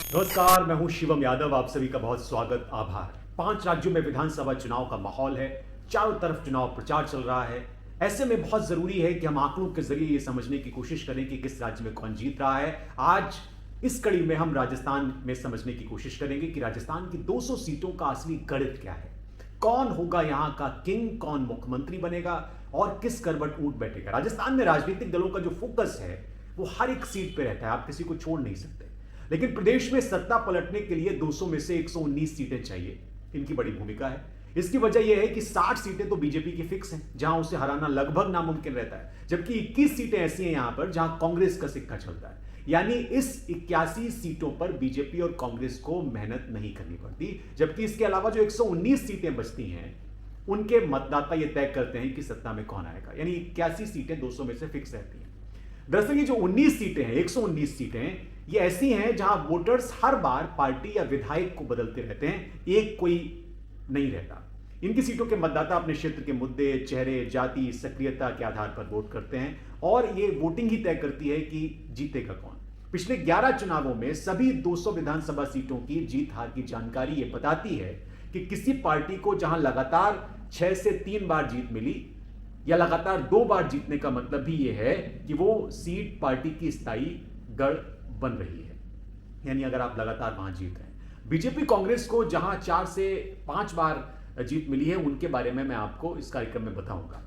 नमस्कार, मैं हूं शिवम यादव। आप सभी का बहुत स्वागत, आभार। 5 राज्यों में विधानसभा चुनाव का माहौल है। चारों तरफ चुनाव प्रचार चल रहा है। ऐसे में बहुत जरूरी है कि हम आंकड़ों के जरिए ये समझने की कोशिश करें कि किस राज्य में कौन जीत रहा है। आज इस कड़ी में हम राजस्थान में समझने की कोशिश करेंगे कि राजस्थान की 200 सीटों का असली गणित क्या है। कौन होगा यहां का किंग, कौन मुख्यमंत्री बनेगा और किस करवट ऊंट बैठेगा। राजस्थान में राजनीतिक दलों का जो फोकस है वो हर एक सीट पे रहता है, आप किसी को छोड़ नहीं सकते। लेकिन प्रदेश में सत्ता पलटने के लिए 200 में से 119 सीटें चाहिए। इनकी बड़ी भूमिका है। इसकी वजह यह है कि 60 सीटें तो बीजेपी की फिक्स हैं, जहां उसे हराना लगभग नामुमकिन रहता है, जबकि 21 सीटें ऐसी हैं यहां पर जहां कांग्रेस का सिक्का चलता है। यानी इस 81 सीटों पर बीजेपी और कांग्रेस को मेहनत नहीं करनी पड़ती, जबकि इसके अलावा जो 119 सीटें बचती हैं उनके मतदाता यह तय करते हैं कि सत्ता में कौन आएगा। यानी 81 सीटें 200 में से फिक्स रहती हैं। दरअसल ये जो 19 सीटें हैं, 119 सीटें, ये ऐसी हैं जहां वोटर्स हर बार पार्टी या विधायक को बदलते रहते हैं, एक कोई नहीं रहता। इनकी सीटों के मतदाता अपने क्षेत्र के मुद्दे, चेहरे, जाति, सक्रियता के आधार पर वोट करते हैं और ये वोटिंग ही तय करती है कि जीतेगा कौन। पिछले 11 चुनावों में सभी 200 विधानसभा सीटों की जीत हार की जानकारी ये बताती है कि किसी पार्टी को जहां लगातार 6 से 3 बार जीत मिली या लगातार 2 बार जीतने का मतलब भी यह है कि वो सीट पार्टी की स्थायी गढ़ बन रही है। यानी अगर आप लगातार वहां जीत रहे हैं। बीजेपी कांग्रेस को जहां 4 से 5 बार जीत मिली है, उनके बारे में मैं आपको इस कार्यक्रम में बताऊंगा।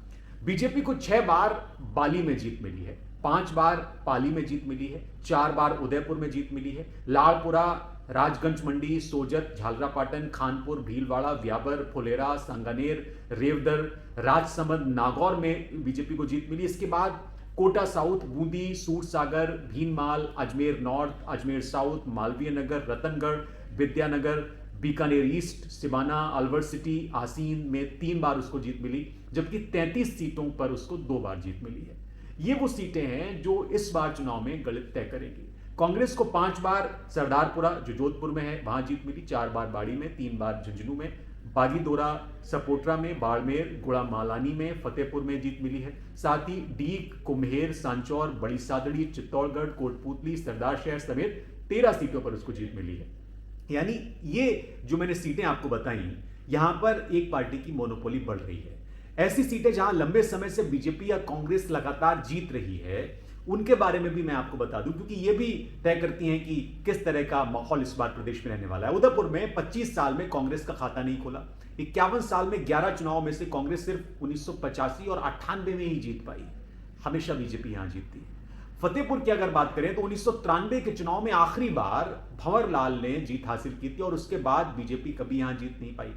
बीजेपी को 6 बार बाली में जीत मिली है, 5 बार पाली में जीत मिली है, 4 बार उदयपुर में जीत मिली है। लालपुरा, राजगंज मंडी, सोजत, झालरापाटन, खानपुर, भीलवाड़ा, व्याबर, फुलेरा, सांगानेर, रेवदर, राजसमंद, नागौर में बीजेपी को जीत मिली। इसके बाद Kota south, Bundi, Sursagar, Bhinmal, Ajmer north, Ajmer south, Malviya Nagar, Ratangarh, Vidyanagar, Bikaner east, Siwana, Alwar city, आसीन में 3 बार उसको जीत मिली, जबकि 33 सीटों पर उसको 2 बार जीत मिली है। ये वो सीटें हैं जो इस बार चुनाव में गणित तय करेंगी। कांग्रेस को 5 बार सरदारपुरा, जो जोधपुर में है, वहां जीत मिली, 4 बार बाड़ी में, 3 बार झुंझुनू में, बागीदोरा, सपोट्रा में, बाड़मेर, गुड़ामालानी में, फतेहपुर में जीत मिली है। साथ ही डीग, कुम्हेर, सांचौर, बड़ी सादड़ी, चित्तौड़गढ़, कोटपुतली, सरदार शहर समेत 13 सीटों पर उसको जीत मिली है। यानी ये जो मैंने सीटें आपको बताई, यहां पर एक पार्टी की मोनोपोली बढ़ रही है। ऐसी सीटें जहां लंबे समय से बीजेपी या कांग्रेस लगातार जीत रही है, उनके बारे में भी मैं आपको बता दूं, क्योंकि ये भी तय करती हैं कि किस तरह का माहौल इस बार प्रदेश में रहने वाला है। उदयपुर में 25 साल में कांग्रेस का खाता नहीं खोला। 51 साल में 11 चुनाव में से कांग्रेस सिर्फ 1985 और 98 में ही जीत पाई। हमेशा बीजेपी यहां जीतती है। फतेहपुर की अगर बात करें तो 1993 के चुनाव में आखिरी बार भंवर लाल ने जीत हासिल की थी और उसके बाद बीजेपी कभी यहां जीत नहीं पाई।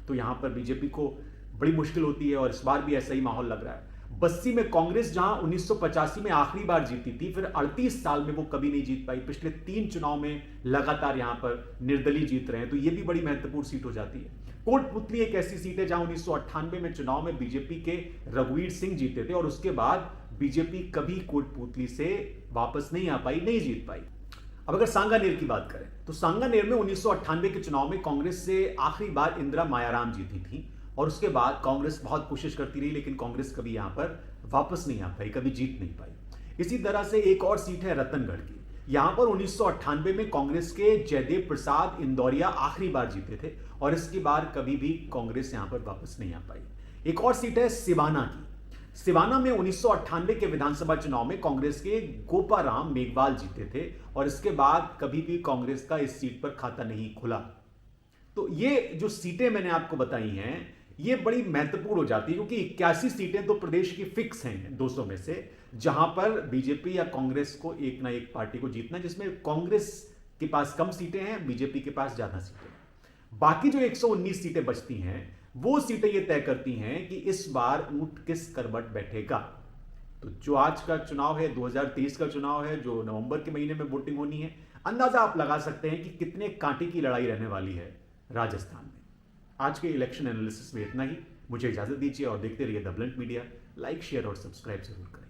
तो यहां पर बीजेपी को बड़ी मुश्किल होती है और इस बार भी ऐसा ही माहौल लग रहा है। बस्सी में कांग्रेस जहां 1985 में आखिरी बार जीती थी, फिर 38 साल में वो कभी नहीं जीत पाई। पिछले 3 चुनाव में लगातार यहां पर निर्दलीय जीत रहे हैं, तो ये भी बड़ी महत्वपूर्ण सीट हो जाती है। कोटपुतली एक ऐसी सीट है जहां 1998 में चुनाव में बीजेपी के रघुवीर सिंह जीते थे और उसके बाद बीजेपी कभी कोटपुतली से वापस नहीं आ पाई, नहीं जीत पाई। अब अगर सांगानेर की बात करें तो सांगानेर में 1998 के चुनाव में कांग्रेस से आखिरी बार इंदिरा मायाराम जीती थी और उसके बाद कांग्रेस बहुत कोशिश करती रही, लेकिन कांग्रेस कभी यहां पर वापस नहीं आ पाई, कभी जीत नहीं पाई। इसी तरह से एक और सीट है रतनगढ़ की। यहां पर 1998 में कांग्रेस के जयदेव प्रसाद इंदौरिया आखिरी बार जीते थे और इसके बाद कभी भी कांग्रेस यहां पर वापस नहीं आ पाई। एक और सीट है सिवाना की। सिवाना में 1998 के विधानसभा चुनाव में कांग्रेस के गोपाराम मेघवाल जीते थे और इसके बाद कभी भी कांग्रेस का इस सीट पर खाता नहीं खुला। तो ये जो सीटें मैंने आपको बताई हैं, ये बड़ी महत्वपूर्ण हो जाती है, क्योंकि 81 सीटें तो प्रदेश की फिक्स हैं 200 में से, जहां पर बीजेपी या कांग्रेस को एक ना एक पार्टी को जीतना, जिसमें कांग्रेस के पास कम सीटें हैं, बीजेपी के पास ज्यादा सीटें हैं। बाकी जो 119 सीटें बचती हैं, वो सीटें ये तय करती हैं कि इस बार ऊंट किस करवट बैठेगा। तो जो आज का चुनाव है, 2023 का चुनाव है, जो नवंबर के महीने में वोटिंग होनी है, अंदाजा आप लगा सकते हैं कि कितने कांटे की लड़ाई रहने वाली है राजस्थान में। आज के इलेक्शन एनालिसिस में इतना ही। मुझे इजाजत दीजिए और देखते रहिए the blunt media. Like, share और सब्सक्राइब जरूर करें।